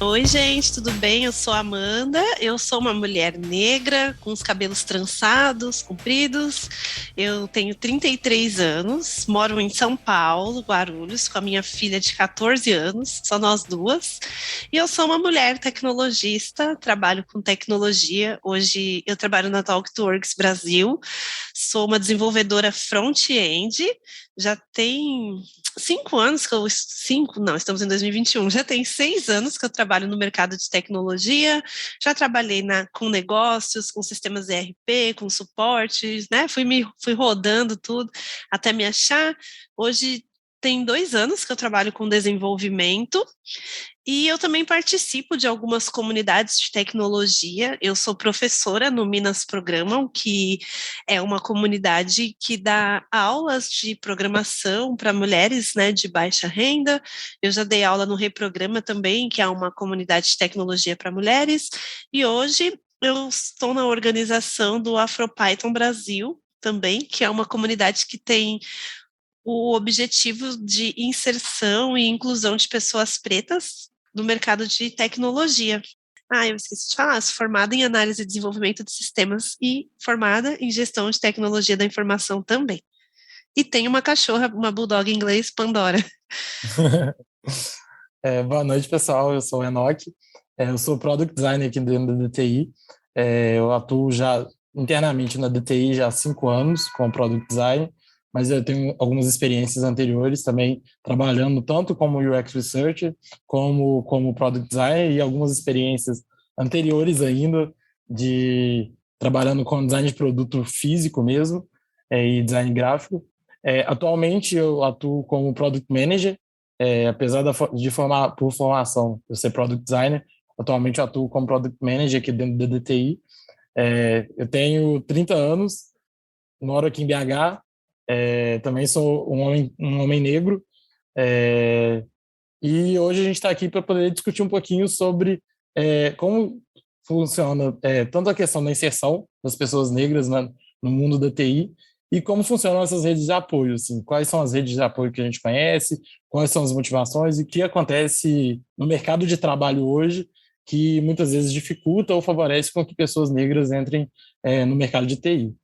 Oi, gente, tudo bem? Eu sou a Amanda. Eu sou uma mulher negra, com os cabelos trançados, compridos. Eu tenho 33 anos, moro em São Paulo, Guarulhos, com a minha filha de 14 anos, só nós duas. E eu sou uma mulher tecnologista, trabalho com tecnologia. Hoje eu trabalho na Talk2Works Brasil, sou uma desenvolvedora front-end. Já tem 5 anos que eu. Cinco, não, estamos em 2021. Já tem 6 anos que eu trabalho no mercado de tecnologia. Já trabalhei com negócios, com sistemas ERP, com suportes, né? Fui rodando tudo até me achar. Hoje tem 2 anos que eu trabalho com desenvolvimento. E eu também participo de algumas comunidades de tecnologia. Eu sou professora no Minas Programam, que é uma comunidade que dá aulas de programação para mulheres, né, de baixa renda. Eu já dei aula no Reprograma também, que é uma comunidade de tecnologia para mulheres. E hoje eu estou na organização do AfroPython Brasil também, que é uma comunidade que tem o objetivo de inserção e inclusão de pessoas pretas no mercado de tecnologia. Ah, eu esqueci de falar, sou formada em análise e desenvolvimento de sistemas e formada em gestão de tecnologia da informação também. E tenho uma cachorra, uma bulldog inglês, Pandora. Boa noite, pessoal. Eu sou o Enoque. Eu sou Product Designer aqui dentro da DTI. Eu atuo já internamente na DTI já há 5 anos com Product Design, mas eu tenho algumas experiências anteriores também trabalhando tanto como UX Researcher como Product Designer e algumas experiências anteriores ainda de trabalhando com design de produto físico mesmo, e design gráfico. Atualmente eu atuo como Product Manager. Apesar de formar por formação, eu ser Product Designer, atualmente eu atuo como Product Manager aqui dentro da DTI. Eu tenho 30 anos, moro aqui em BH, também sou um homem negro, e hoje a gente está aqui para poder discutir um pouquinho sobre como funciona tanto a questão da inserção das pessoas negras no mundo da TI e como funcionam essas redes de apoio, assim, quais são as redes de apoio que a gente conhece, quais são as motivações e o que acontece no mercado de trabalho hoje que muitas vezes dificulta ou favorece com que pessoas negras entrem no mercado de TI.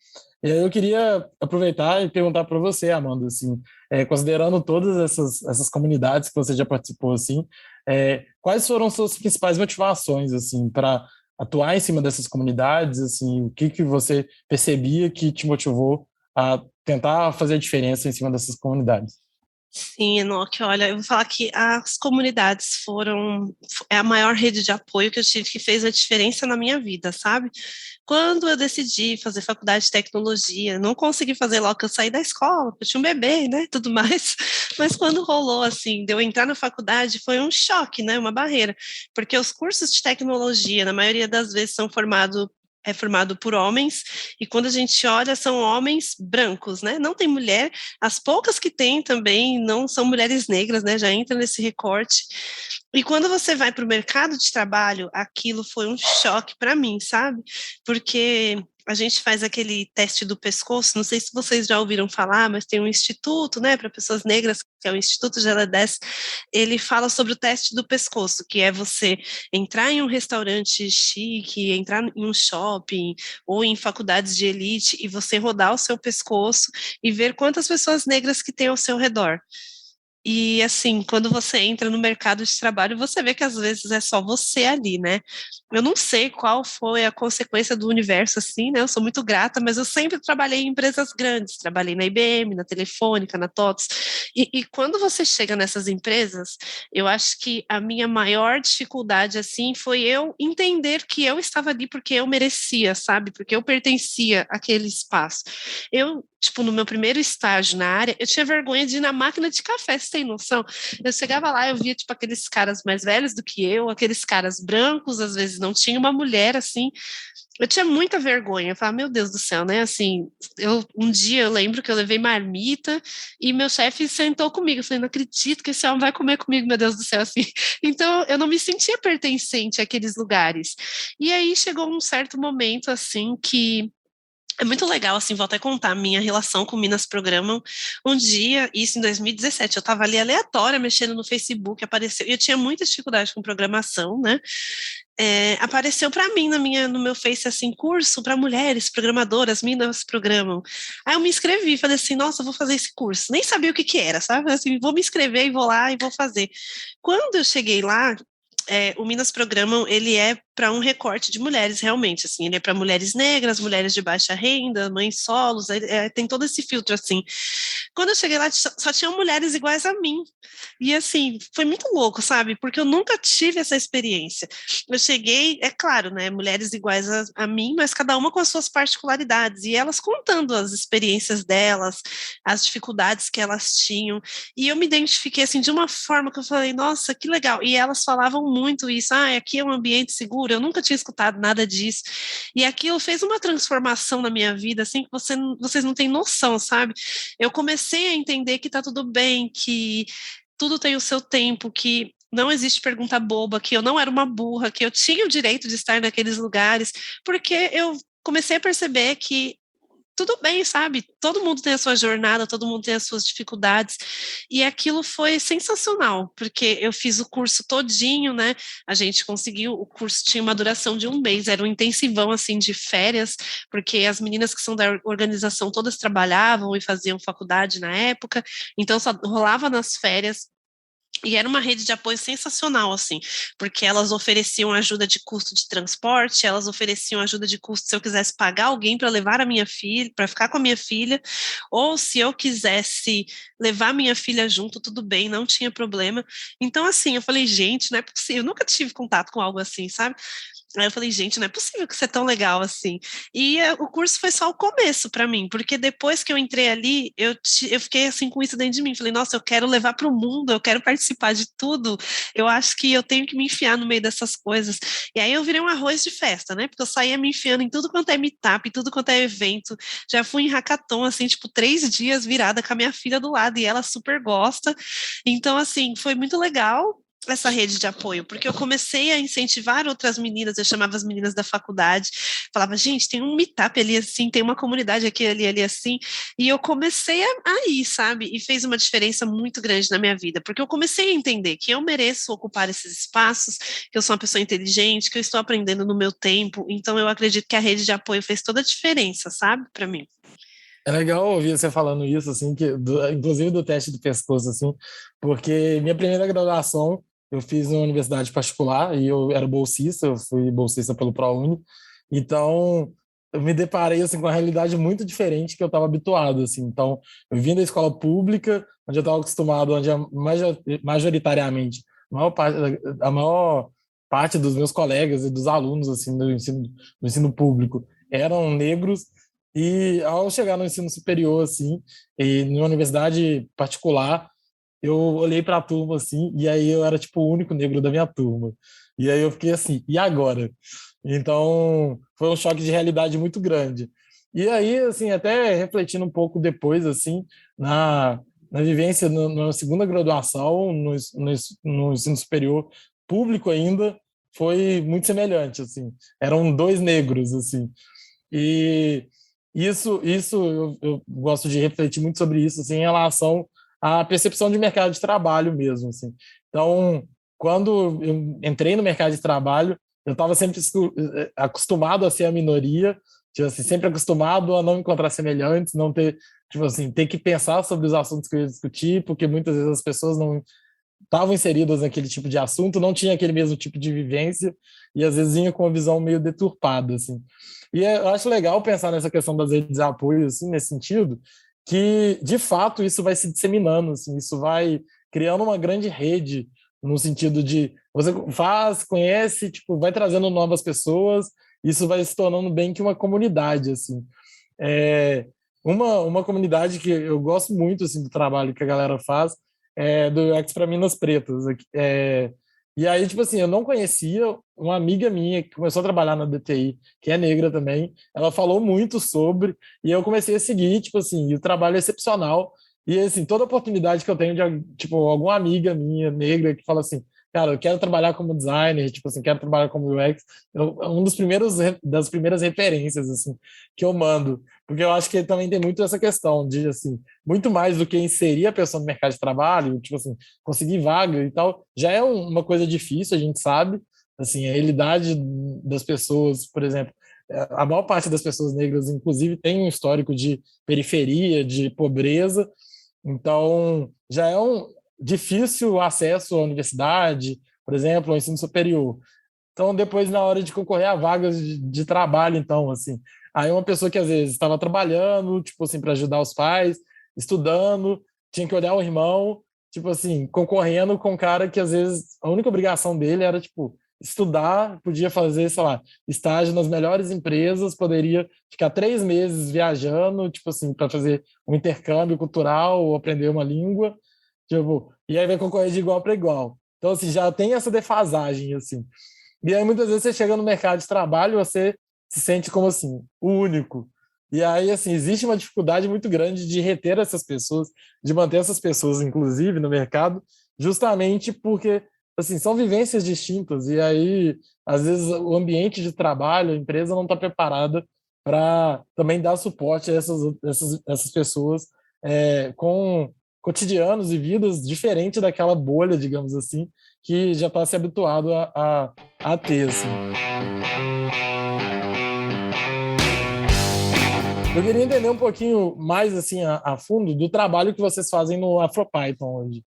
E aí eu queria aproveitar e perguntar para você, Amanda, assim, considerando todas essas comunidades que você já participou, assim, quais foram suas principais motivações, assim, para atuar em cima dessas comunidades, assim, o que você percebia que te motivou a tentar fazer a diferença em cima dessas comunidades? Sim, Enoque, olha, eu vou falar que as comunidades é a maior rede de apoio que eu tive que fez a diferença na minha vida, sabe? Quando eu decidi fazer faculdade de tecnologia, não consegui fazer logo que eu saí da escola, porque eu tinha um bebê, né, tudo mais, mas quando rolou, assim, de eu entrar na faculdade, foi um choque, né, uma barreira, porque os cursos de tecnologia, na maioria das vezes, é formado por homens, e quando a gente olha, são homens brancos, né? Não tem mulher, as poucas que tem também não são mulheres negras, né? Já entra nesse recorte. E quando você vai para o mercado de trabalho, aquilo foi um choque para mim, sabe? Porque a gente faz aquele teste do pescoço, não sei se vocês já ouviram falar, mas tem um instituto, né, para pessoas negras, que é o Instituto Geledes, ele fala sobre o teste do pescoço, que é você entrar em um restaurante chique, entrar em um shopping ou em faculdades de elite e você rodar o seu pescoço e ver quantas pessoas negras que tem ao seu redor. E assim, quando você entra no mercado de trabalho, você vê que às vezes é só você ali, né? Eu não sei qual foi a consequência do universo, assim, né? Eu sou muito grata, mas eu sempre trabalhei em empresas grandes, trabalhei na IBM, na Telefônica, na TOTS. E quando você chega nessas empresas, eu acho que a minha maior dificuldade, assim, foi eu entender que eu estava ali porque eu merecia, sabe? Porque eu pertencia àquele espaço. Eu, tipo, no meu primeiro estágio na área, eu tinha vergonha de ir na máquina de café, você tem noção? Eu chegava lá, eu via, tipo, aqueles caras mais velhos do que eu, aqueles caras brancos, às vezes não tinha uma mulher, assim, eu tinha muita vergonha, eu falava, meu Deus do céu, né, assim, um dia eu lembro que eu levei marmita e meu chefe sentou comigo, eu falei, não acredito que esse homem vai comer comigo, meu Deus do céu, assim, então eu não me sentia pertencente àqueles lugares, e aí chegou um certo momento, assim, que É muito legal, assim, vou até contar a minha relação com Minas Programam. Um dia, isso em 2017, eu estava ali aleatória, mexendo no Facebook, apareceu, e eu tinha muita dificuldade com programação, né? Apareceu para mim no meu Face, assim, curso para mulheres programadoras, Minas Programam. Aí eu me inscrevi, falei assim, nossa, eu vou fazer esse curso. Nem sabia o que que era, sabe? Assim, vou me inscrever e vou lá e vou fazer. Quando eu cheguei lá, o Minas Programam, ele é para um recorte de mulheres, realmente, assim, ele é para mulheres negras, mulheres de baixa renda, mães solos, tem todo esse filtro, assim. Quando eu cheguei lá, só tinham mulheres iguais a mim, e assim, foi muito louco, sabe, porque eu nunca tive essa experiência. Eu cheguei, é claro, né, mulheres iguais a mim, mas cada uma com as suas particularidades, e elas contando as experiências delas, as dificuldades que elas tinham, e eu me identifiquei, assim, de uma forma que eu falei, nossa, que legal, e elas falavam muito isso, aqui é um ambiente seguro, eu nunca tinha escutado nada disso, e aquilo fez uma transformação na minha vida, assim, que vocês não têm noção, sabe? Eu comecei a entender que tá tudo bem, que tudo tem o seu tempo, que não existe pergunta boba, que eu não era uma burra, que eu tinha o direito de estar naqueles lugares, porque eu comecei a perceber que tudo bem, sabe? Todo mundo tem a sua jornada, todo mundo tem as suas dificuldades, e aquilo foi sensacional, porque eu fiz o curso todinho, né? A gente conseguiu, o curso tinha uma duração de um mês, era um intensivão, assim, de férias, porque as meninas que são da organização todas trabalhavam e faziam faculdade na época, então só rolava nas férias, e era uma rede de apoio sensacional, assim, porque elas ofereciam ajuda de custo de transporte, elas ofereciam ajuda de custo se eu quisesse pagar alguém para levar a minha filha, para ficar com a minha filha, ou se eu quisesse levar minha filha junto, tudo bem, não tinha problema. Então, assim, eu falei, gente, não é possível, eu nunca tive contato com algo assim, sabe? Aí eu falei, gente, não é possível que isso é tão legal assim. E o curso foi só o começo para mim, porque depois que eu entrei ali, eu fiquei assim com isso dentro de mim. Falei, nossa, eu quero levar para o mundo, eu quero participar de tudo. Eu acho que eu tenho que me enfiar no meio dessas coisas. E aí eu virei um arroz de festa, né? Porque eu saía me enfiando em tudo quanto é meetup, em tudo quanto é evento. Já fui em hackathon, assim, tipo, 3 dias virada com a minha filha do lado, e ela super gosta. Então, assim, foi muito legal essa rede de apoio, porque eu comecei a incentivar outras meninas, eu chamava as meninas da faculdade, falava, gente, tem um meetup ali assim, tem uma comunidade aqui, ali assim, e eu comecei a ir, sabe? E fez uma diferença muito grande na minha vida, porque eu comecei a entender que eu mereço ocupar esses espaços, que eu sou uma pessoa inteligente, que eu estou aprendendo no meu tempo, então eu acredito que a rede de apoio fez toda a diferença, sabe, para mim. É legal ouvir você falando isso, assim, inclusive do teste do pescoço, assim, porque minha primeira graduação eu fiz numa universidade particular e eu era bolsista, eu fui bolsista pelo ProUni, então eu me deparei, assim, com uma realidade muito diferente que eu estava habituado, assim, então eu vim da escola pública, onde eu estava acostumado, onde majoritariamente a maior parte dos meus colegas e dos alunos, assim, do ensino público eram negros, e ao chegar no ensino superior, assim, e numa universidade particular, eu olhei para a turma, assim, e aí eu era, tipo, o único negro da minha turma. E aí eu fiquei assim, e agora? Então, foi um choque de realidade muito grande. E aí, assim, até refletindo um pouco depois, assim, na vivência, na segunda graduação, no ensino superior público ainda, foi muito semelhante, assim. Eram dois negros, assim. E isso eu gosto de refletir muito sobre isso, assim, em relação à percepção de mercado de trabalho mesmo, assim. Então, quando eu entrei no mercado de trabalho, eu estava sempre acostumado a ser a minoria, tipo assim, sempre acostumado a não encontrar semelhantes, não ter, tipo assim, ter que pensar sobre os assuntos que eu ia discutir, porque muitas vezes as pessoas não estavam inseridas naquele tipo de assunto, não tinha aquele mesmo tipo de vivência e às vezes vinha com uma visão meio deturpada, assim. E eu acho legal pensar nessa questão das redes de apoio, assim, nesse sentido, que de fato isso vai se disseminando, assim, isso vai criando uma grande rede no sentido de você faz, conhece, tipo, vai trazendo novas pessoas, isso vai se tornando bem que uma comunidade, assim. É, uma comunidade que eu gosto muito assim, do trabalho que a galera faz é do UX para Minas Pretas. E aí, tipo assim, eu não conhecia uma amiga minha que começou a trabalhar na DTI, que é negra também. Ela falou muito sobre, e eu comecei a seguir, tipo assim, e o trabalho é excepcional. E assim, toda oportunidade que eu tenho de, tipo, alguma amiga minha negra que fala assim, cara, eu quero trabalhar como designer, tipo assim, quero trabalhar como UX, das primeiras referências, assim, que eu mando, porque eu acho que também tem muito essa questão de, assim, muito mais do que inserir a pessoa no mercado de trabalho, tipo assim, conseguir vaga e tal, já é uma coisa difícil, a gente sabe, assim, a realidade das pessoas, por exemplo, a maior parte das pessoas negras, inclusive, tem um histórico de periferia, de pobreza, então já é um difícil acesso à universidade, por exemplo, ao ensino superior. Então, depois, na hora de concorrer a vagas de trabalho, então, assim, aí uma pessoa que às vezes estava trabalhando, tipo assim, para ajudar os pais, estudando, tinha que olhar o irmão, tipo assim, concorrendo com um cara que às vezes a única obrigação dele era, tipo, estudar, podia fazer, sei lá, estágio nas melhores empresas, poderia ficar 3 meses viajando, tipo assim, para fazer um intercâmbio cultural ou aprender uma língua, tipo, e aí vai concorrer de igual para igual. Então, assim, já tem essa defasagem, assim. E aí, muitas vezes, você chega no mercado de trabalho, você se sente como, assim, o único. E aí, assim, existe uma dificuldade muito grande de reter essas pessoas, de manter essas pessoas, inclusive, no mercado, justamente porque, assim, são vivências distintas. E aí, às vezes, o ambiente de trabalho, a empresa não está preparada para também dar suporte a essas pessoas com cotidianos e vidas diferentes daquela bolha, digamos assim, que já está se habituado a ter, assim. Eu queria entender um pouquinho mais, assim, a fundo do trabalho que vocês fazem no AfroPython hoje.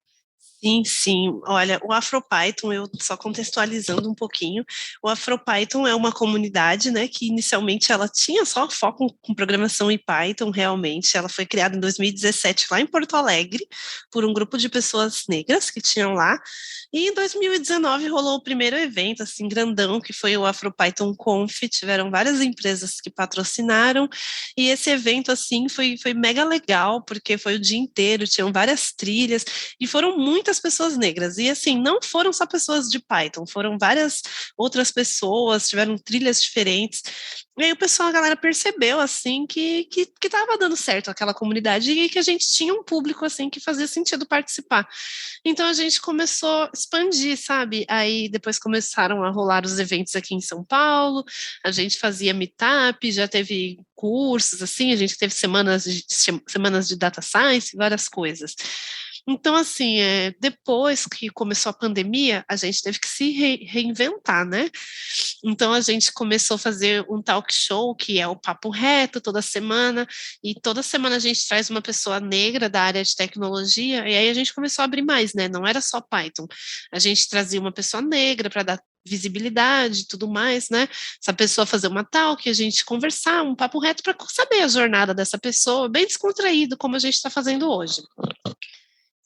Sim, sim. Olha, o AfroPython, eu só contextualizando um pouquinho, o AfroPython é uma comunidade, né, que inicialmente ela tinha só foco com programação em Python, realmente. Ela foi criada em 2017 lá em Porto Alegre por um grupo de pessoas negras que tinham lá. E em 2019 rolou o primeiro evento, assim, grandão, que foi o AfroPython Conf. Tiveram várias empresas que patrocinaram. E esse evento, assim, foi mega legal, porque foi o dia inteiro, tinham várias trilhas, e foram muitas pessoas negras. E assim, não foram só pessoas de Python, foram várias outras pessoas, tiveram trilhas diferentes. E aí o pessoal, a galera percebeu assim que tava dando certo aquela comunidade e que a gente tinha um público assim que fazia sentido participar. Então a gente começou a expandir, sabe? Aí depois começaram a rolar os eventos aqui em São Paulo, a gente fazia meetup, já teve cursos assim, a gente teve semanas de data science, várias coisas. Então, assim, depois que começou a pandemia, a gente teve que se reinventar, né? Então, a gente começou a fazer um talk show, que é o Papo Reto, toda semana, e toda semana a gente traz uma pessoa negra da área de tecnologia, e aí a gente começou a abrir mais, né? Não era só Python. A gente trazia uma pessoa negra para dar visibilidade e tudo mais, né? Essa pessoa fazer uma talk, a gente conversar, um papo reto para saber a jornada dessa pessoa, bem descontraído, como a gente está fazendo hoje.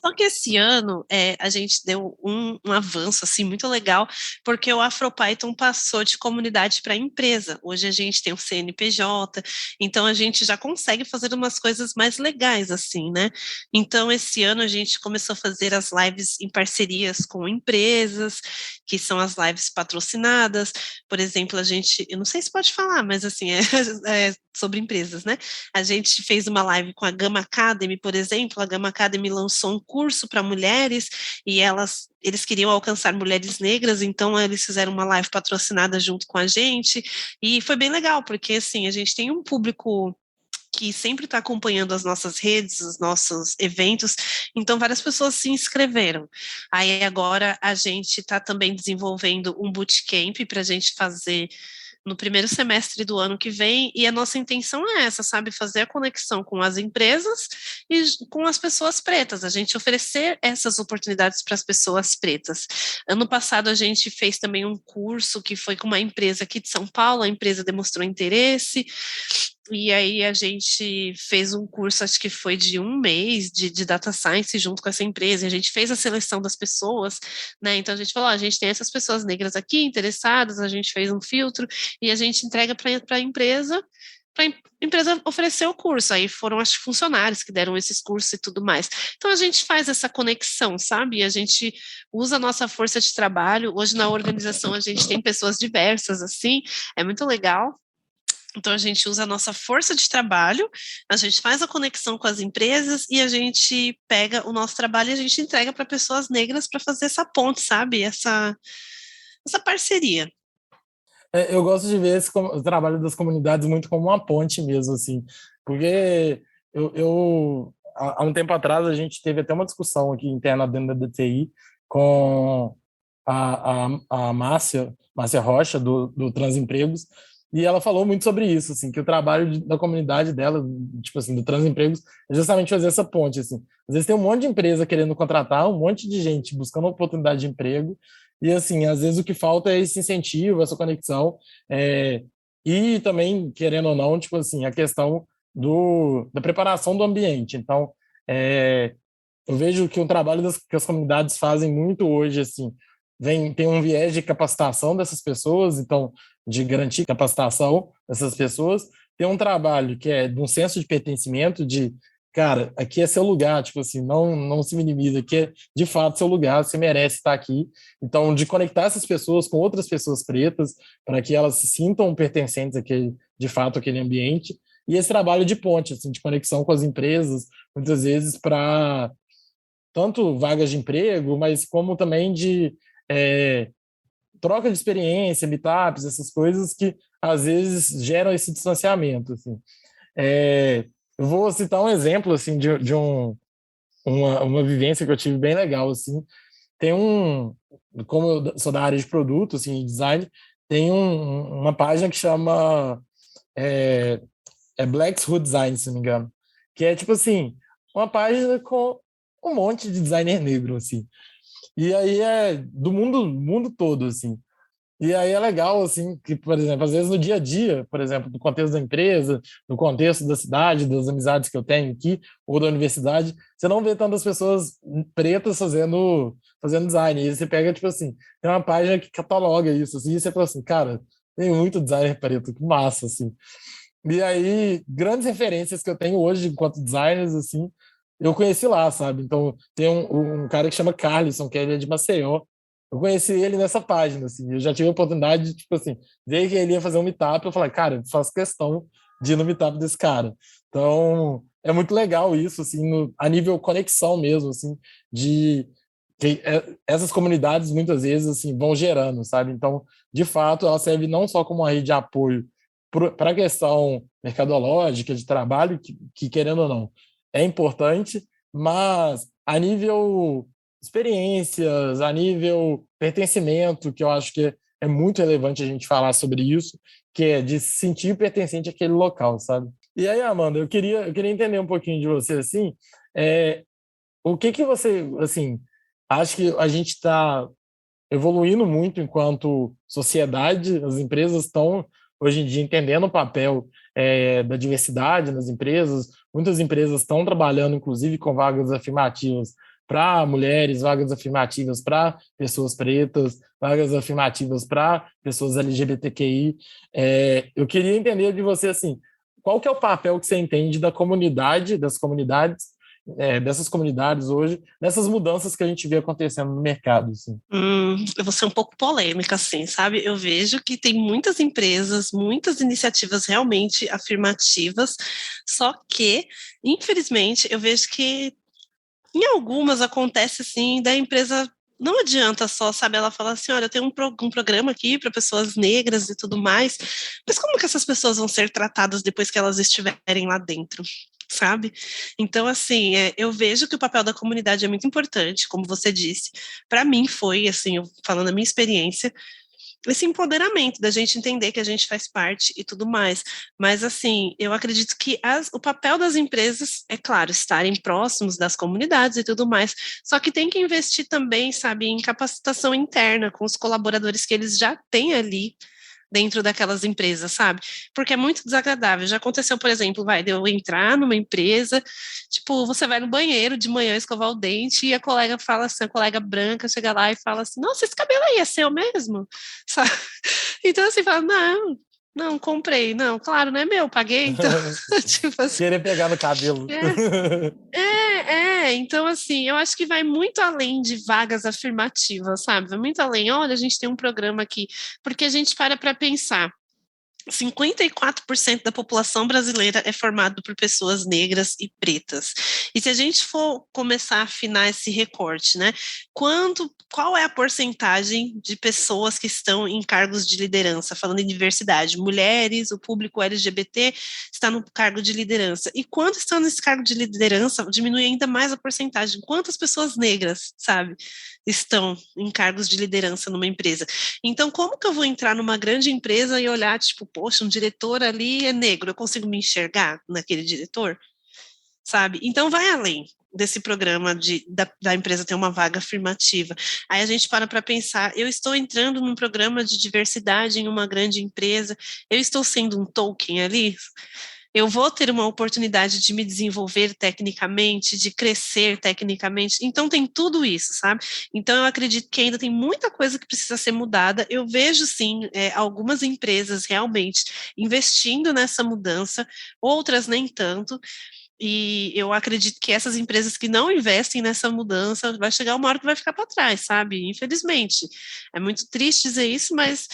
Só que esse ano a gente deu um avanço assim muito legal, porque o AfroPython passou de comunidade para empresa. Hoje a gente tem o CNPJ, então a gente já consegue fazer umas coisas mais legais assim, né? Então esse ano a gente começou a fazer as lives em parcerias com empresas, que são as lives patrocinadas. Por exemplo, eu não sei se pode falar, mas assim, é sobre empresas, né? A gente fez uma live com a Gama Academy, por exemplo. A Gama Academy lançou um curso para mulheres e eles queriam alcançar mulheres negras, então eles fizeram uma live patrocinada junto com a gente e foi bem legal, porque assim, a gente tem um público que sempre está acompanhando as nossas redes, os nossos eventos, então várias pessoas se inscreveram. Aí agora a gente está também desenvolvendo um bootcamp para a gente fazer no primeiro semestre do ano que vem, e a nossa intenção é essa, sabe, fazer a conexão com as empresas e com as pessoas pretas, a gente oferecer essas oportunidades para as pessoas pretas. Ano passado a gente fez também um curso que foi com uma empresa aqui de São Paulo, a empresa demonstrou interesse, e aí a gente fez um curso, acho que foi de um mês, de Data Science junto com essa empresa, a gente fez a seleção das pessoas, né, então a gente falou, a gente tem essas pessoas negras aqui interessadas, a gente fez um filtro, e a gente entrega para a empresa oferecer o curso, aí foram acho funcionários que deram esses cursos e tudo mais. Então a gente faz essa conexão, sabe? A gente usa a nossa força de trabalho. Hoje na organização a gente tem pessoas diversas assim, é muito legal. Então, a gente usa a nossa força de trabalho, a gente faz a conexão com as empresas e a gente pega o nosso trabalho e a gente entrega para pessoas negras para fazer essa ponte, sabe? Essa parceria. Eu gosto de ver o trabalho das comunidades muito como uma ponte mesmo, assim, porque há um tempo atrás a gente teve até uma discussão aqui interna dentro da DTI com a Márcia Rocha, do Transempregos, e ela falou muito sobre isso, assim, que o trabalho da comunidade dela, tipo assim, do Transempregos, é justamente fazer essa ponte, assim. Às vezes tem um monte de empresa querendo contratar, um monte de gente buscando oportunidade de emprego, e assim, às vezes o que falta é esse incentivo, essa conexão, é, e também, querendo ou não, tipo assim, a questão da preparação do ambiente. Então, eu vejo que o trabalho que as comunidades fazem muito hoje, assim, tem um viés de capacitação dessas pessoas, então, de garantir capacitação dessas pessoas, tem um trabalho que é de um senso de pertencimento, de, cara, aqui é seu lugar, tipo assim, não se minimiza, aqui é de fato seu lugar, você merece estar aqui. Então, de conectar essas pessoas com outras pessoas pretas, para que elas se sintam pertencentes àquele, de fato, àquele ambiente, e esse trabalho de ponte, assim, de conexão com as empresas, muitas vezes para tanto vagas de emprego, mas como também de é, troca de experiência, meetups, essas coisas que às vezes geram esse distanciamento. Assim. É, eu vou citar um exemplo assim de uma vivência que eu tive bem legal. Assim. Tem como eu sou da área de produto, assim, design, tem uma página que chama é, Black's Hood Design, se não me engano, que é tipo assim, uma página com um monte de designer negro, assim. E aí é do mundo todo, assim. E aí é legal, assim, que, por exemplo, às vezes no dia a dia, por exemplo, no contexto da empresa, no contexto da cidade, das amizades que eu tenho aqui, ou da universidade, você não vê tantas pessoas pretas fazendo design. E você pega, tipo assim, tem uma página que cataloga isso, assim, e você fala assim, cara, tem muito designer preto, que massa, assim. E aí, grandes referências que eu tenho hoje enquanto designers, assim, eu conheci lá, sabe? Então, tem um cara que chama Carlisson, que ele é de Maceió. Eu conheci ele nessa página, assim. Eu já tive a oportunidade de, tipo assim, ver que ele ia fazer um meetup. Eu falei, cara, eu faço questão de ir no meetup desse cara. Então, é muito legal isso, assim, a nível conexão mesmo, assim, de que essas comunidades muitas vezes assim vão gerando, sabe? Então, de fato, ela serve não só como uma rede de apoio para a questão mercadológica, de trabalho, que, querendo ou não, é importante, mas a nível experiências, a nível pertencimento, que eu acho que é muito relevante a gente falar sobre isso, que é de se sentir pertencente àquele local, sabe? E aí, Amanda, eu queria entender um pouquinho de você, assim, é, o que que você, assim, acha que a gente está evoluindo muito enquanto sociedade, as empresas estão hoje em dia entendendo o papel da diversidade nas empresas, muitas empresas estão trabalhando inclusive com vagas afirmativas para mulheres, vagas afirmativas para pessoas pretas, vagas afirmativas para pessoas LGBTQI. Eu queria entender de você assim, qual que é o papel que você entende da comunidade, das comunidades, dessas comunidades hoje, nessas mudanças que a gente vê acontecendo no mercado, assim. Eu vou ser um pouco polêmica, assim, sabe? Eu vejo que tem muitas empresas, muitas iniciativas realmente afirmativas, só que, infelizmente, eu vejo que em algumas acontece assim, da empresa não adianta só, sabe? Ela fala assim: olha, eu tenho um programa aqui para pessoas negras e tudo mais, mas como que essas pessoas vão ser tratadas depois que elas estiverem lá dentro? Sabe? Então, assim, eu vejo que o papel da comunidade é muito importante, como você disse. Para mim foi, assim, falando da minha experiência, esse empoderamento da gente entender que a gente faz parte e tudo mais. Mas, assim, eu acredito que o papel das empresas, é claro, estarem próximos das comunidades e tudo mais, só que tem que investir também, sabe, em capacitação interna com os colaboradores que eles já têm ali dentro daquelas empresas, sabe? Porque é muito desagradável. Já aconteceu, por exemplo, de eu entrar numa empresa, tipo, você vai no banheiro de manhã escovar o dente e a colega fala assim, a colega branca chega lá e fala assim, nossa, esse cabelo aí é seu mesmo? Sabe? Então, assim, fala, não, comprei, não, claro, não é meu, paguei, então, tipo assim, Querer pegar no cabelo. então assim, eu acho que vai muito além de vagas afirmativas, sabe? Vai muito além. Olha, a gente tem um programa aqui, porque a gente para pensar. 54% da população brasileira é formado por pessoas negras e pretas. E se a gente for começar a afinar esse recorte, né? Qual é a porcentagem de pessoas que estão em cargos de liderança, falando em diversidade? Mulheres, o público LGBT está no cargo de liderança. E quando estão nesse cargo de liderança, diminui ainda mais a porcentagem. Quantas pessoas negras, sabe, estão em cargos de liderança numa empresa? Então, como que eu vou entrar numa grande empresa e olhar, tipo, poxa, um diretor ali é negro, eu consigo me enxergar naquele diretor? Sabe? Então, vai além desse programa da empresa ter uma vaga afirmativa. Aí a gente para pensar, eu estou entrando num programa de diversidade em uma grande empresa, eu estou sendo um token ali? Eu vou ter uma oportunidade de me desenvolver tecnicamente, de crescer tecnicamente. Então, tem tudo isso, sabe? Então, eu acredito que ainda tem muita coisa que precisa ser mudada. Eu vejo, sim, algumas empresas realmente investindo nessa mudança, outras nem tanto. E eu acredito que essas empresas que não investem nessa mudança, vai chegar uma hora que vai ficar para trás, sabe? Infelizmente. É muito triste dizer isso, mas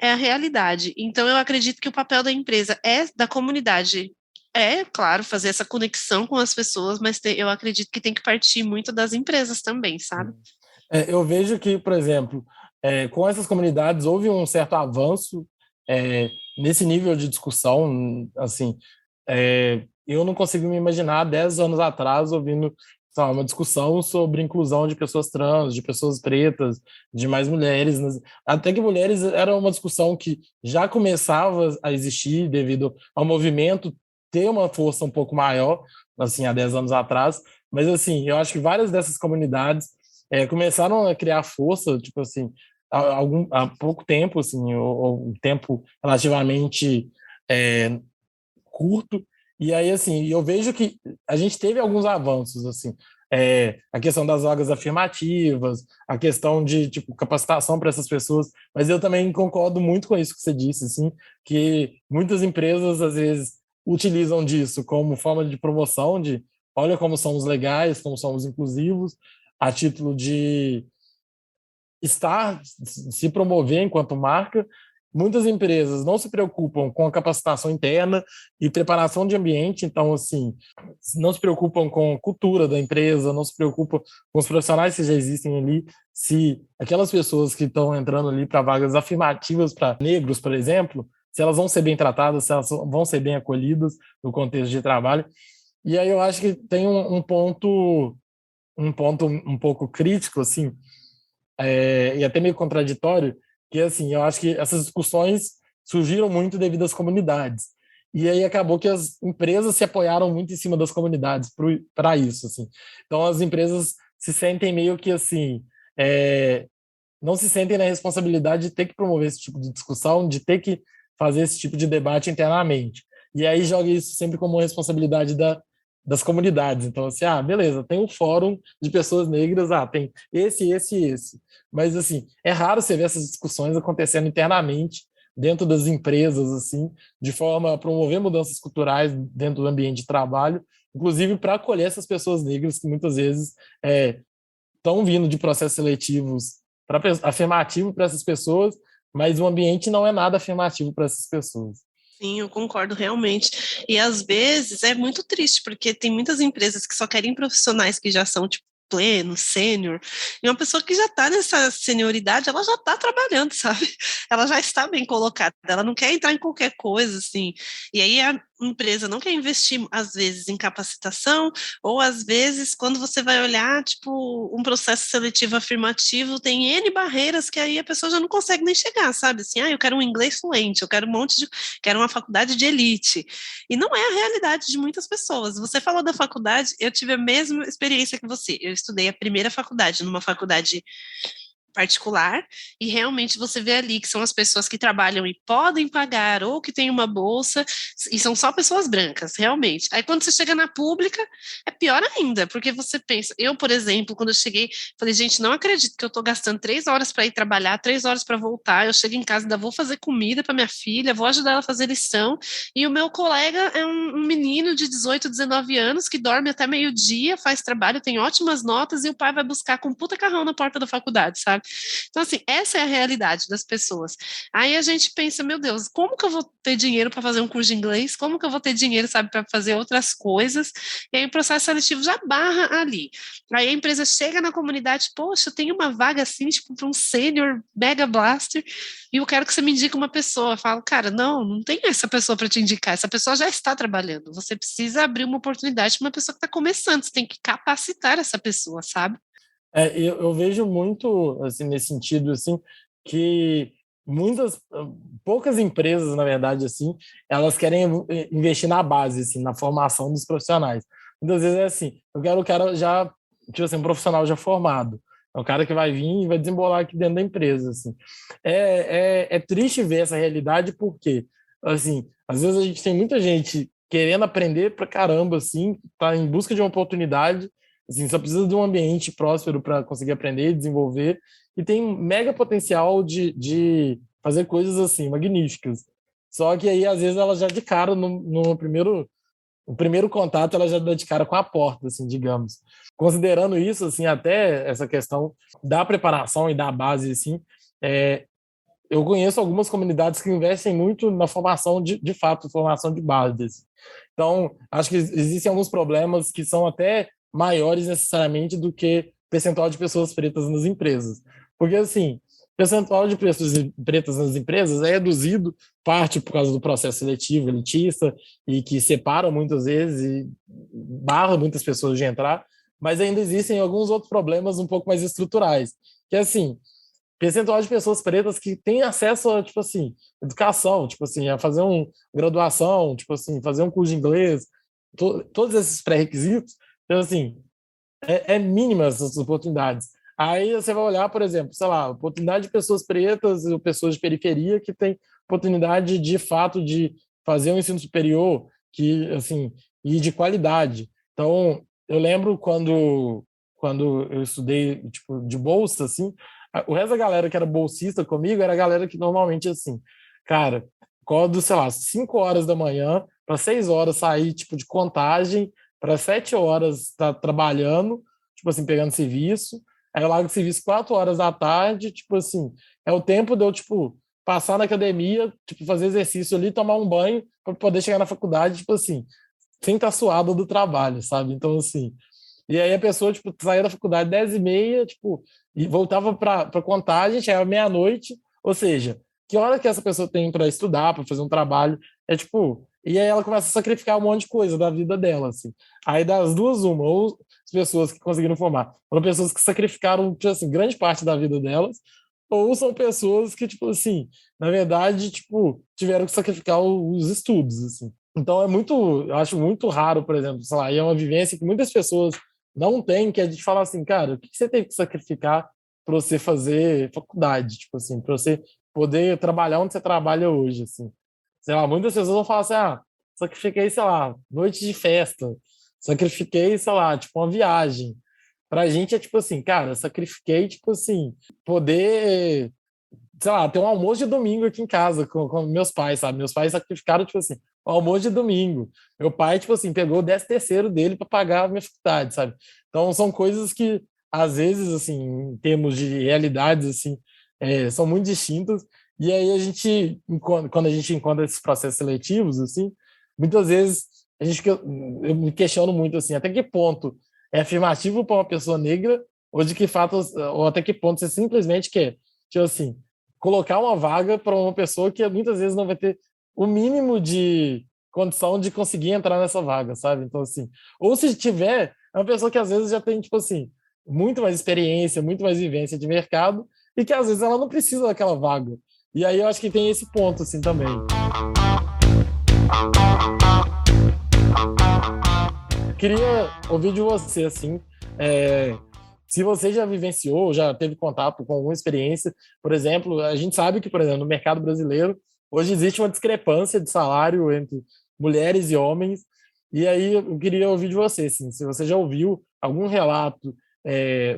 é a realidade. Então, eu acredito que o papel da empresa da comunidade. É, claro, fazer essa conexão com as pessoas, mas eu acredito que tem que partir muito das empresas também, sabe? Eu vejo que, por exemplo, com essas comunidades houve um certo avanço nesse nível de discussão, assim, eu não consigo me imaginar 10 anos atrás ouvindo, sabe, uma discussão sobre inclusão de pessoas trans, de pessoas pretas, de mais mulheres. Até que mulheres era uma discussão que já começava a existir devido ao movimento ter uma força um pouco maior, assim, há 10 anos atrás. Mas, assim, eu acho que várias dessas comunidades começaram a criar força, tipo assim, há pouco tempo, assim, ou um tempo relativamente curto. E aí, assim, eu vejo que a gente teve alguns avanços, assim, a questão das vagas afirmativas, a questão de tipo capacitação para essas pessoas, mas eu também concordo muito com isso que você disse, assim, que muitas empresas às vezes utilizam disso como forma de promoção, de olha como somos legais, como somos inclusivos, a título de se promover enquanto marca. Muitas empresas não se preocupam com a capacitação interna e preparação de ambiente, então, assim, não se preocupam com a cultura da empresa, não se preocupam com os profissionais que já existem ali, se aquelas pessoas que estão entrando ali para vagas afirmativas para negros, por exemplo, se elas vão ser bem tratadas, se elas vão ser bem acolhidas no contexto de trabalho. E aí eu acho que tem um ponto um pouco crítico, assim, e até meio contraditório, que assim, eu acho que essas discussões surgiram muito devido às comunidades. E aí acabou que as empresas se apoiaram muito em cima das comunidades para isso, assim. Então as empresas se sentem meio que assim, não se sentem na responsabilidade de ter que promover esse tipo de discussão, de ter que fazer esse tipo de debate internamente. E aí joga isso sempre como responsabilidade das comunidades. Então, assim, beleza, tem um fórum de pessoas negras, tem esse. Mas, assim, é raro você ver essas discussões acontecendo internamente dentro das empresas, assim, de forma a promover mudanças culturais dentro do ambiente de trabalho, inclusive para acolher essas pessoas negras que muitas vezes estão vindo de processos seletivos afirmativo para essas pessoas, mas o ambiente não é nada afirmativo para essas pessoas. Sim, eu concordo realmente. E às vezes é muito triste, porque tem muitas empresas que só querem profissionais que já são, tipo, pleno, sênior, e uma pessoa que já está nessa senioridade, ela já está trabalhando, sabe? Ela já está bem colocada, ela não quer entrar em qualquer coisa, assim. E aí a empresa não quer investir, às vezes, em capacitação, ou às vezes, quando você vai olhar, tipo, um processo seletivo afirmativo, tem N barreiras que aí a pessoa já não consegue nem chegar, sabe? Assim, eu quero um inglês fluente, eu quero quero uma faculdade de elite. E não é a realidade de muitas pessoas. Você falou da faculdade, eu tive a mesma experiência que você. Eu estudei a primeira faculdade, numa faculdade particular, e realmente você vê ali que são as pessoas que trabalham e podem pagar, ou que têm uma bolsa, e são só pessoas brancas, realmente. Aí quando você chega na pública, é pior ainda, porque você pensa, eu, por exemplo, quando eu cheguei, falei, gente, não acredito que eu estou gastando 3 horas para ir trabalhar, 3 horas para voltar, eu chego em casa, ainda vou fazer comida para minha filha, vou ajudar ela a fazer lição, e o meu colega é um menino de 18, 19 anos, que dorme até meio-dia, faz trabalho, tem ótimas notas, e o pai vai buscar com puta carrão na porta da faculdade, sabe? sabe? Então, assim, essa é a realidade das pessoas. Aí a gente pensa, meu Deus, como que eu vou ter dinheiro para fazer um curso de inglês? Como que eu vou ter dinheiro, sabe, para fazer outras coisas? E aí o processo seletivo já barra ali. Aí a empresa chega na comunidade, poxa, eu tenho uma vaga assim, tipo, para um sênior mega blaster, e eu quero que você me indique uma pessoa. Eu falo, cara, não tem essa pessoa para te indicar, essa pessoa já está trabalhando. Você precisa abrir uma oportunidade para uma pessoa que está começando, você tem que capacitar essa pessoa, sabe? Eu vejo muito, assim, nesse sentido, assim, que muitas, poucas empresas, na verdade, assim, elas querem investir na base, assim, na formação dos profissionais. Muitas vezes é assim, eu quero o cara já, tipo assim, um profissional já formado. É o cara que vai vir e vai desembolar aqui dentro da empresa, assim. É triste ver essa realidade porque, assim, às vezes a gente tem muita gente querendo aprender pra caramba, assim, tá em busca de uma oportunidade, assim, só precisa de um ambiente próspero para conseguir aprender e desenvolver, e tem um mega potencial de fazer coisas assim, magníficas. Só que aí, às vezes, ela já de cara, no primeiro contato, ela já dá de cara com a porta, assim, digamos. Considerando isso, assim, até essa questão da preparação e da base, assim, é, eu conheço algumas comunidades que investem muito na formação de fato, formação de base. Assim. Então, acho que existem alguns problemas que são até maiores necessariamente do que percentual de pessoas pretas nas empresas. Porque, assim, percentual de pessoas pretas nas empresas é reduzido, parte por causa do processo seletivo, elitista, e que separa muitas vezes e barra muitas pessoas de entrar, mas ainda existem alguns outros problemas um pouco mais estruturais, que é assim, percentual de pessoas pretas que têm acesso a, tipo assim, educação, tipo assim, a fazer uma graduação, tipo assim, fazer um curso de inglês, todos esses pré-requisitos, então, assim, é mínima essas oportunidades. Aí você vai olhar, por exemplo, sei lá, oportunidade de pessoas pretas ou pessoas de periferia que têm oportunidade de fato de fazer um ensino superior que, assim, e de qualidade. Então, eu lembro quando eu estudei, tipo, de bolsa, assim, o resto da galera que era bolsista comigo era a galera que normalmente, assim, cara, acordo, sei lá, 5 horas da manhã para 6 horas sair, tipo, de contagem, para 7 horas estar trabalhando, tipo assim, pegando serviço, aí eu largo o serviço 4 horas da tarde, tipo assim, é o tempo de eu, tipo, passar na academia, tipo, fazer exercício ali, tomar um banho, para poder chegar na faculdade, tipo assim, sem estar suado do trabalho, sabe? Então, assim, e aí a pessoa, tipo, saía da faculdade 10h30, tipo, e voltava para contagem, chegava meia-noite, ou seja, que hora que essa pessoa tem para estudar, para fazer um trabalho, é tipo, e aí ela começa a sacrificar um monte de coisa da vida dela, assim. Aí das duas, uma, ou as pessoas que conseguiram formar, foram pessoas que sacrificaram, tipo assim, grande parte da vida delas, ou são pessoas que, tipo assim, na verdade, tipo, tiveram que sacrificar os estudos, assim. Então é muito, eu acho muito raro, por exemplo, sei lá, e é uma vivência que muitas pessoas não têm, que a gente fala assim, cara, o que você teve que sacrificar para você fazer faculdade, tipo assim, para você poder trabalhar onde você trabalha hoje, assim. Sei lá, muitas pessoas vão falar assim, sacrifiquei, sei lá, noite de festa, sacrifiquei, sei lá, tipo, uma viagem. Pra gente é tipo assim, cara, sacrifiquei, tipo assim, poder, sei lá, ter um almoço de domingo aqui em casa com meus pais, sabe? Meus pais sacrificaram, tipo assim, o almoço de domingo. Meu pai, tipo assim, pegou o 13º dele para pagar a minha faculdade, sabe? Então, são coisas que, às vezes, assim, em termos de realidades, assim, são muito distintas. E aí a gente, quando a gente encontra esses processos seletivos, assim, muitas vezes eu me questiono muito, assim, até que ponto é afirmativo para uma pessoa negra ou de que fato, ou até que ponto você simplesmente quer, tipo assim, colocar uma vaga para uma pessoa que muitas vezes não vai ter o mínimo de condição de conseguir entrar nessa vaga, sabe? Então, assim, ou se tiver, é uma pessoa que às vezes já tem, tipo assim, muito mais experiência, muito mais vivência de mercado e que às vezes ela não precisa daquela vaga. E aí eu acho que tem esse ponto, assim, também. Queria ouvir de você, assim, se você já vivenciou, já teve contato com alguma experiência, por exemplo, a gente sabe que, por exemplo, no mercado brasileiro, hoje existe uma discrepância de salário entre mulheres e homens, e aí eu queria ouvir de você, assim, se você já ouviu algum relato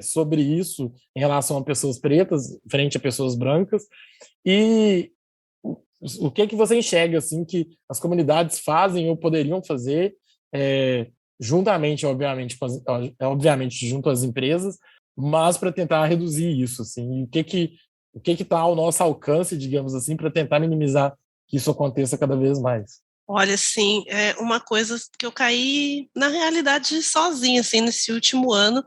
sobre isso em relação a pessoas pretas frente a pessoas brancas, e o que que você enxerga, assim, que as comunidades fazem ou poderiam fazer, juntamente, obviamente, obviamente, junto às empresas, mas para tentar reduzir isso, assim, e o que está ao nosso alcance, digamos assim, para tentar minimizar que isso aconteça cada vez mais. Olha, assim, é uma coisa que eu caí na realidade sozinha, assim, nesse último ano.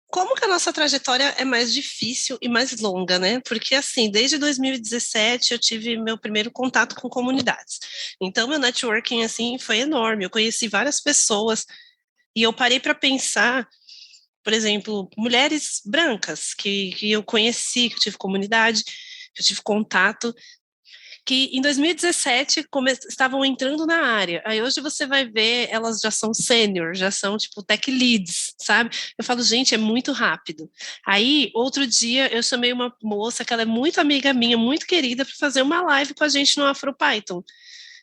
Como que a nossa trajetória é mais difícil e mais longa, né? Porque, assim, desde 2017 eu tive meu primeiro contato com comunidades. Então, meu networking, assim, foi enorme. Eu conheci várias pessoas e eu parei para pensar, por exemplo, mulheres brancas que eu conheci, que eu tive comunidade, que eu tive contato, que em 2017 estavam entrando na área. Aí hoje você vai ver, elas já são sênior, já são tipo tech leads, sabe? Eu falo, gente, é muito rápido. Aí, outro dia, eu chamei uma moça que ela é muito amiga minha, muito querida, para fazer uma live com a gente no AfroPython.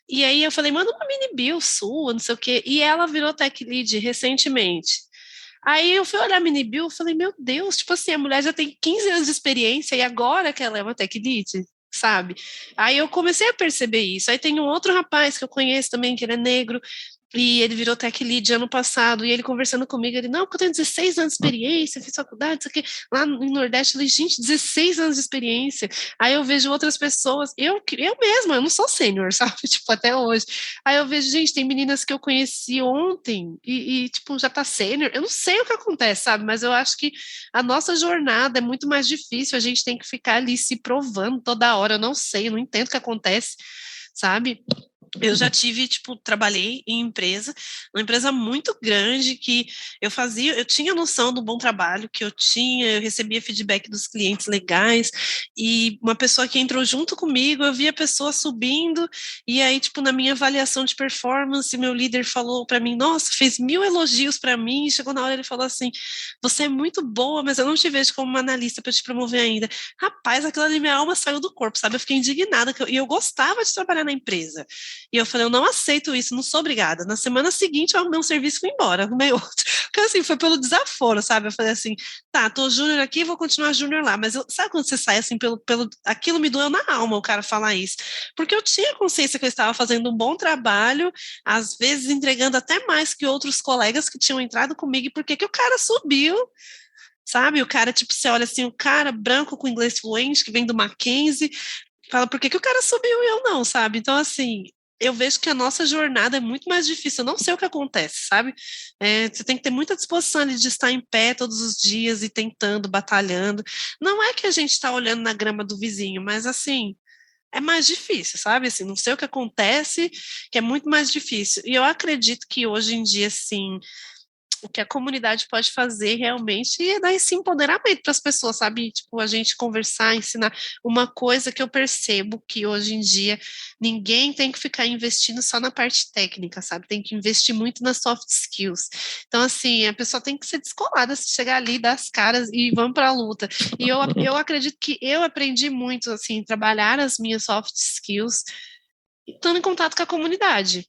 E aí eu falei, manda uma mini bio sua, não sei o quê. E ela virou tech lead recentemente. Aí eu fui olhar a mini bio e falei, meu Deus, tipo assim, a mulher já tem 15 anos de experiência e agora que ela é uma tech lead, sabe? Aí eu comecei a perceber isso. Aí tem um outro rapaz que eu conheço também, que ele é negro, e ele virou tech lead ano passado, e ele conversando comigo, ele, não, porque eu tenho 16 anos de experiência, fiz faculdade, isso aqui, lá no Nordeste, eu falei, gente, 16 anos de experiência. Aí eu vejo outras pessoas, eu mesma, eu não sou sênior, sabe, tipo, até hoje. Aí eu vejo, gente, tem meninas que eu conheci ontem, tipo, já tá sênior, eu não sei o que acontece, sabe, mas eu acho que a nossa jornada é muito mais difícil, a gente tem que ficar ali se provando toda hora, eu não sei, eu não entendo o que acontece, sabe? Eu já tive, tipo, trabalhei em empresa, uma empresa muito grande que eu tinha noção do bom trabalho que eu tinha, eu recebia feedback dos clientes legais, e uma pessoa que entrou junto comigo, eu via a pessoa subindo, e aí, tipo, na minha avaliação de performance, meu líder falou para mim, nossa, fez 1000 elogios para mim, e chegou na hora ele falou assim, você é muito boa, mas eu não te vejo como uma analista para te promover ainda. Rapaz, aquilo ali, minha alma saiu do corpo, sabe? Eu fiquei indignada, e eu gostava de trabalhar na empresa. E eu falei, eu não aceito isso, não sou obrigada. Na semana seguinte, eu arrumei um serviço e fui embora, arrumei outro. Porque assim, foi pelo desaforo, sabe? Eu falei assim, tá, tô júnior aqui, vou continuar júnior lá. Mas sabe quando você sai assim, aquilo me doeu na alma, o cara falar isso. Porque eu tinha consciência que eu estava fazendo um bom trabalho, às vezes entregando até mais que outros colegas que tinham entrado comigo, e por que que o cara subiu, sabe? O cara, tipo, você olha assim, o cara branco com inglês fluente, que vem do Mackenzie, fala, por que que o cara subiu e eu não, sabe? Então, assim, eu vejo que a nossa jornada é muito mais difícil. Eu não sei o que acontece, sabe? Você tem que ter muita disposição ali de estar em pé todos os dias e tentando, batalhando. Não é que a gente está olhando na grama do vizinho, mas assim, é mais difícil, sabe? Assim, não sei o que acontece, que é muito mais difícil. E eu acredito que hoje em dia, assim, o que a comunidade pode fazer realmente é dar esse empoderamento para as pessoas, sabe? Tipo, a gente conversar, ensinar. Uma coisa que eu percebo que hoje em dia ninguém tem que ficar investindo só na parte técnica, sabe? Tem que investir muito nas soft skills. Então, assim, a pessoa tem que ser descolada, se chegar ali, dar as caras e vamos para a luta. E eu acredito que eu aprendi muito, assim, trabalhar as minhas soft skills estando em contato com a comunidade.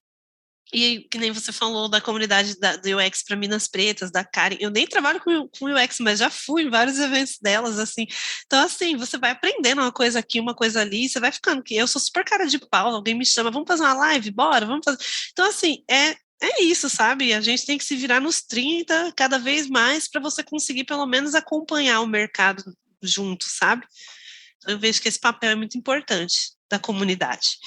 E que nem você falou da comunidade do UX para Minas Pretas, da Karen. Eu nem trabalho com UX, mas já fui em vários eventos delas, assim. Então, assim, você vai aprendendo uma coisa aqui, uma coisa ali, você vai ficando que eu sou super cara de pau, alguém me chama, vamos fazer uma live, bora, vamos fazer. Então, assim, é isso, sabe? A gente tem que se virar nos 30 cada vez mais para você conseguir pelo menos acompanhar o mercado junto, sabe? Eu vejo que esse papel é muito importante da comunidade.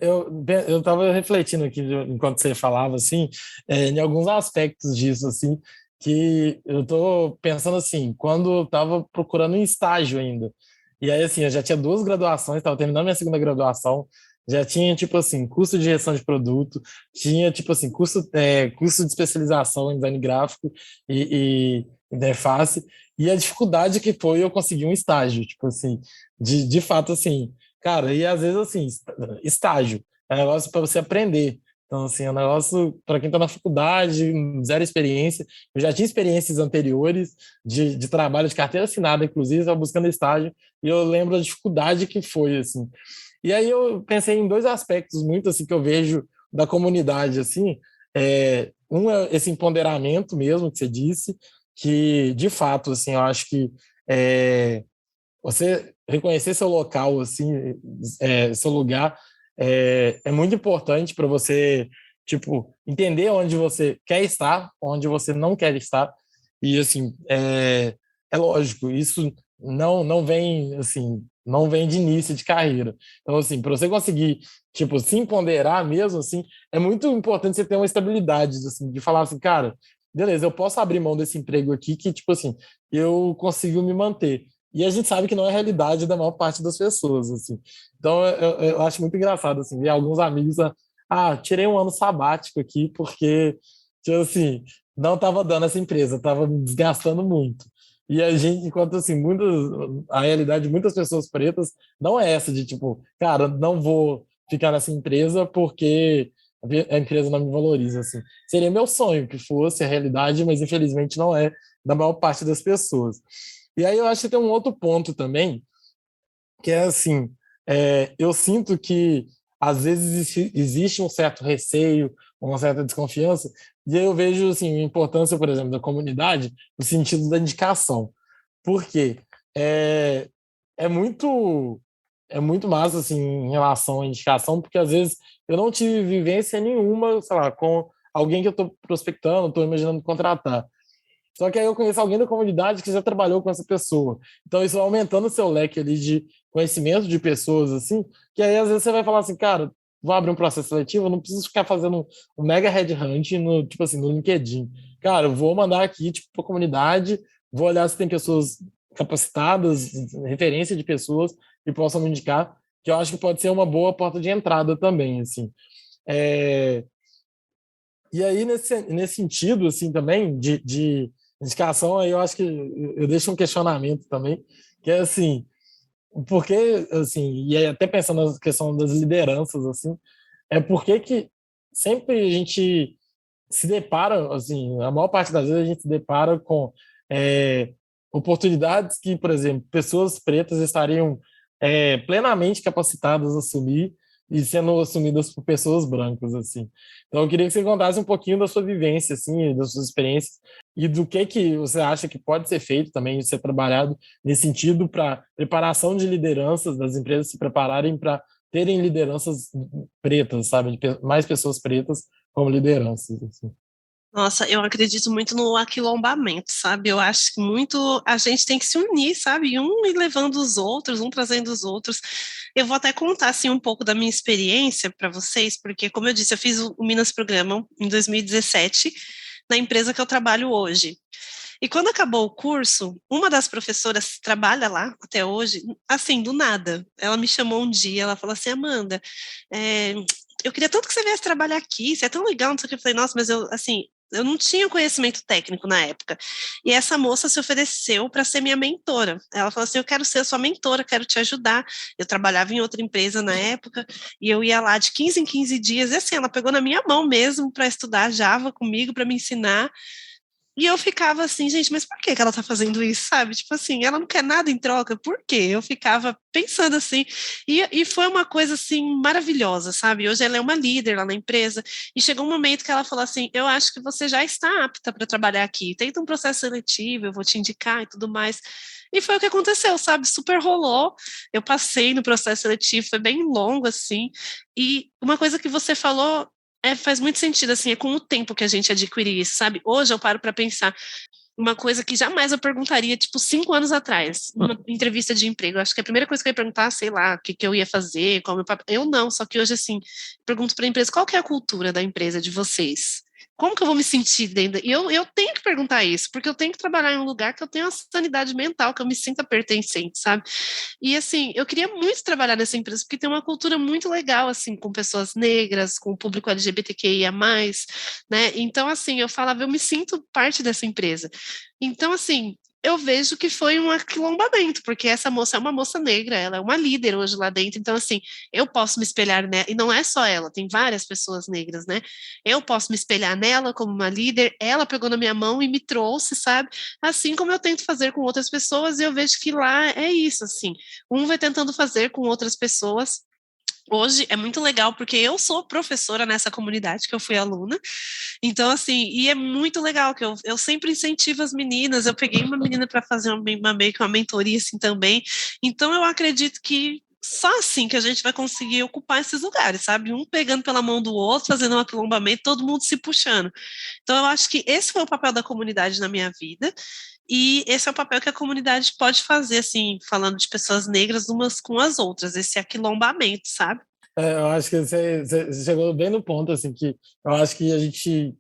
Eu estava refletindo aqui enquanto você falava assim, em alguns aspectos disso assim, que eu estou pensando assim, quando eu estava procurando um estágio ainda, e aí assim, eu já tinha duas graduações, estava terminando minha segunda graduação, já tinha tipo assim, curso de gestão de produto, tinha tipo assim, curso de especialização em design gráfico e interface, e a dificuldade que foi eu conseguir um estágio, tipo assim, de fato assim. Cara, e às vezes assim, estágio é um negócio para você aprender. Então, assim, é um negócio para quem está na faculdade, zero experiência. Eu já tinha experiências anteriores de trabalho de carteira assinada, inclusive, estava buscando estágio, e eu lembro a dificuldade que foi, assim. E aí eu pensei em dois aspectos muito, assim, que eu vejo da comunidade, assim. Um é esse empoderamento mesmo que você disse, que, de fato, assim, eu acho que você reconhecer seu local, assim, seu lugar, é muito importante para você, tipo, entender onde você quer estar, onde você não quer estar. E, assim, é lógico, isso não vem assim, não vem de início de carreira. Então, assim, para você conseguir, tipo, se empoderar mesmo, assim, é muito importante você ter uma estabilidade, assim, de falar assim, cara, beleza, eu posso abrir mão desse emprego aqui que, tipo assim, eu consigo me manter. E a gente sabe que não é a realidade da maior parte das pessoas, assim. Então, eu acho muito engraçado, assim, ver alguns amigos, tirei um ano sabático aqui porque, tipo assim, não estava dando essa empresa, estava me desgastando muito. E a gente, enquanto assim, a realidade de muitas pessoas pretas não é essa de tipo, cara, não vou ficar nessa empresa porque a empresa não me valoriza, assim. Seria meu sonho que fosse a realidade, mas infelizmente não é da maior parte das pessoas. E aí eu acho que tem um outro ponto também, que é assim, eu sinto que às vezes existe um certo receio, uma certa desconfiança, e aí eu vejo assim, a importância, por exemplo, da comunidade no sentido da indicação. Por quê? É, é muito é muito massa assim em relação à indicação, porque às vezes eu não tive vivência nenhuma, sei lá, com alguém que eu estou prospectando, estou imaginando contratar. Só que aí eu conheço alguém da comunidade que já trabalhou com essa pessoa. Então isso vai aumentando o seu leque ali de conhecimento de pessoas, assim, que aí às vezes você vai falar assim, cara, vou abrir um processo seletivo, eu não preciso ficar fazendo um mega headhunt no, tipo assim, no LinkedIn. Cara, eu vou mandar aqui, tipo, para a comunidade, vou olhar se tem pessoas capacitadas, referência de pessoas que possam me indicar, que eu acho que pode ser uma boa porta de entrada também, assim. É, e aí, nesse sentido, assim, também, de indicação, aí eu acho que eu deixo um questionamento também, que é assim, porque, assim, e aí até pensando na questão das lideranças, assim, é porque que sempre a gente se depara, assim, a maior parte das vezes a gente se depara com é, oportunidades que, por exemplo, pessoas pretas estariam plenamente capacitadas a assumir e sendo assumidas por pessoas brancas, assim. Então, eu queria que você contasse um pouquinho da sua vivência, assim, das suas experiências e do que você acha que pode ser feito também, ser trabalhado nesse sentido para preparação de lideranças, das empresas se prepararem para terem lideranças pretas, sabe, mais pessoas pretas como lideranças, assim. Nossa, eu acredito muito no aquilombamento, sabe? Eu acho que muito a gente tem que se unir, sabe? Um ir levando os outros, um trazendo os outros. Eu vou até contar assim um pouco da minha experiência para vocês, porque como eu disse, eu fiz o Minas Programa em 2017 na empresa que eu trabalho hoje. E quando acabou o curso, uma das professoras trabalha lá até hoje, assim, do nada. Ela me chamou um dia, ela falou assim, Amanda, eu queria tanto que você viesse trabalhar aqui, você é tão legal, não sei o que. Eu falei, nossa, mas eu, assim, eu não tinha conhecimento técnico na época. E essa moça se ofereceu para ser minha mentora. Ela falou assim: eu quero ser sua mentora, quero te ajudar. Eu trabalhava em outra empresa na época e eu ia lá de 15 em 15 dias. E assim, ela pegou na minha mão mesmo para estudar Java comigo, para me ensinar. E eu ficava assim, gente, mas por que que ela tá fazendo isso, sabe? Tipo assim, ela não quer nada em troca, por quê? Eu ficava pensando assim, e foi uma coisa assim maravilhosa, sabe? Hoje ela é uma líder lá na empresa, e chegou um momento que ela falou assim: eu acho que você já está apta para trabalhar aqui, tenta um processo seletivo, eu vou te indicar e tudo mais. E foi o que aconteceu, sabe? Super rolou. Eu passei no processo seletivo, foi bem longo assim. E uma coisa que você falou faz muito sentido, assim, é com o tempo que a gente adquire isso, sabe? Hoje eu paro para pensar uma coisa que jamais eu perguntaria, tipo, 5 anos atrás, numa entrevista de emprego. Eu acho que a primeira coisa que eu ia perguntar, sei lá, o que, que eu ia fazer, qual o meu papel. Eu não, só que hoje, assim, pergunto para a empresa, qual que é a cultura da empresa de vocês? Como que eu vou me sentir dentro? E eu tenho que perguntar isso, porque eu tenho que trabalhar em um lugar que eu tenha uma sanidade mental, que eu me sinta pertencente, sabe? E assim, eu queria muito trabalhar nessa empresa, porque tem uma cultura muito legal, assim, com pessoas negras, com o público LGBTQIA+, né? Então, assim, eu falava, eu me sinto parte dessa empresa. Então, assim, eu vejo que foi um aquilombamento, porque essa moça é uma moça negra, ela é uma líder hoje lá dentro, então, assim, eu posso me espelhar nela, e não é só ela, tem várias pessoas negras, né? Eu posso me espelhar nela como uma líder, ela pegou na minha mão e me trouxe, sabe? Assim como eu tento fazer com outras pessoas, e eu vejo que lá é isso, assim, um vai tentando fazer com outras pessoas. Hoje é muito legal porque eu sou professora nessa comunidade que eu fui aluna, então assim, e é muito legal que eu sempre incentivo as meninas. Eu peguei uma menina para fazer meio que uma mentoria assim também, então eu acredito que só assim que a gente vai conseguir ocupar esses lugares, sabe? Um pegando pela mão do outro, fazendo um aquilombamento, todo mundo se puxando. Então, eu acho que esse foi o papel da comunidade na minha vida, e esse é o papel que a comunidade pode fazer, assim, falando de pessoas negras umas com as outras, esse aquilombamento, sabe? Eu acho que você chegou bem no ponto, assim, que eu acho que a gente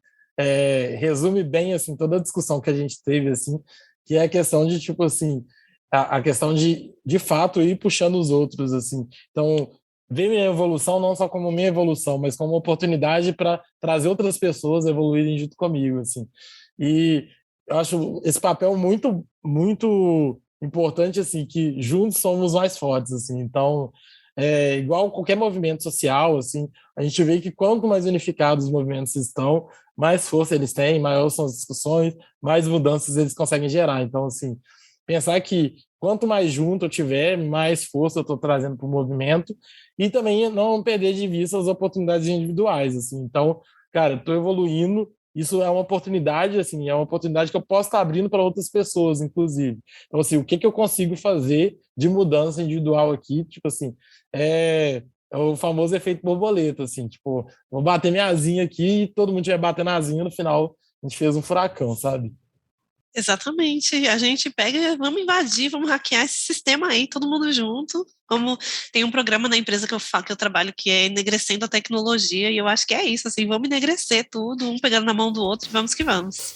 resume bem, assim, toda a discussão que a gente teve, assim, que é a questão de, tipo, assim, a questão de fato, ir puxando os outros, assim. Então, ver minha evolução não só como minha evolução, mas como oportunidade para trazer outras pessoas a evoluírem junto comigo, assim. E eu acho esse papel muito, muito importante, assim, que juntos somos mais fortes, assim. Então, igual qualquer movimento social, assim, a gente vê que quanto mais unificados os movimentos estão, mais força eles têm, maiores são as discussões, mais mudanças eles conseguem gerar. Então, assim, pensar que quanto mais junto eu tiver, mais força eu estou trazendo para o movimento e também não perder de vista as oportunidades individuais, assim. Então, cara, estou evoluindo, isso é uma oportunidade, assim, é uma oportunidade que eu posso estar abrindo para outras pessoas, inclusive. Então, assim, o que eu consigo fazer de mudança individual aqui, tipo assim, é o famoso efeito borboleta, assim, tipo, vou bater minha asinha aqui e todo mundo estiver batendo a asinha, no final a gente fez um furacão, sabe? Exatamente. A gente pega, vamos invadir, vamos hackear esse sistema aí, todo mundo junto. Como tem um programa na empresa que eu trabalho que é enegrecendo a tecnologia, e eu acho que é isso, assim, vamos enegrecer tudo, um pegando na mão do outro, e vamos que vamos.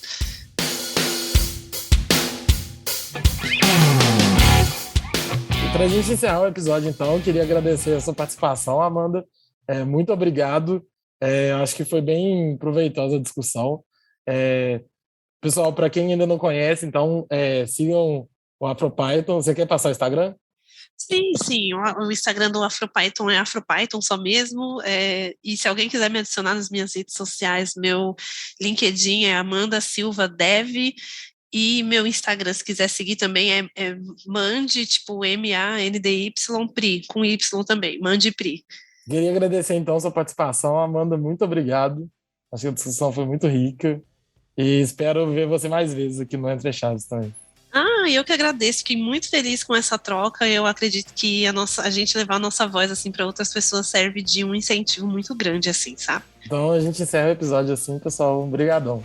E para a gente encerrar o episódio, então, eu queria agradecer a sua participação, Amanda. Muito obrigado. Acho que foi bem proveitosa a discussão. Pessoal, para quem ainda não conhece, então, sigam o AfroPython. Você quer passar o Instagram? Sim, sim, o Instagram do AfroPython é AfroPython só mesmo, e se alguém quiser me adicionar nas minhas redes sociais, meu LinkedIn é Amanda Silva Dev, e meu Instagram, se quiser seguir também, é Mandi, tipo M-A-N-D-Y, Pri, com Y também, Mandi Pri. Queria agradecer, então, a sua participação. Amanda, muito obrigado. Acho que a discussão foi muito rica e espero ver você mais vezes aqui no Entre Chaves também. Eu que agradeço, fiquei muito feliz com essa troca. Eu acredito que a gente levar a nossa voz assim para outras pessoas serve de um incentivo muito grande, assim, sabe? Então, a gente encerra o episódio assim, pessoal. Obrigadão.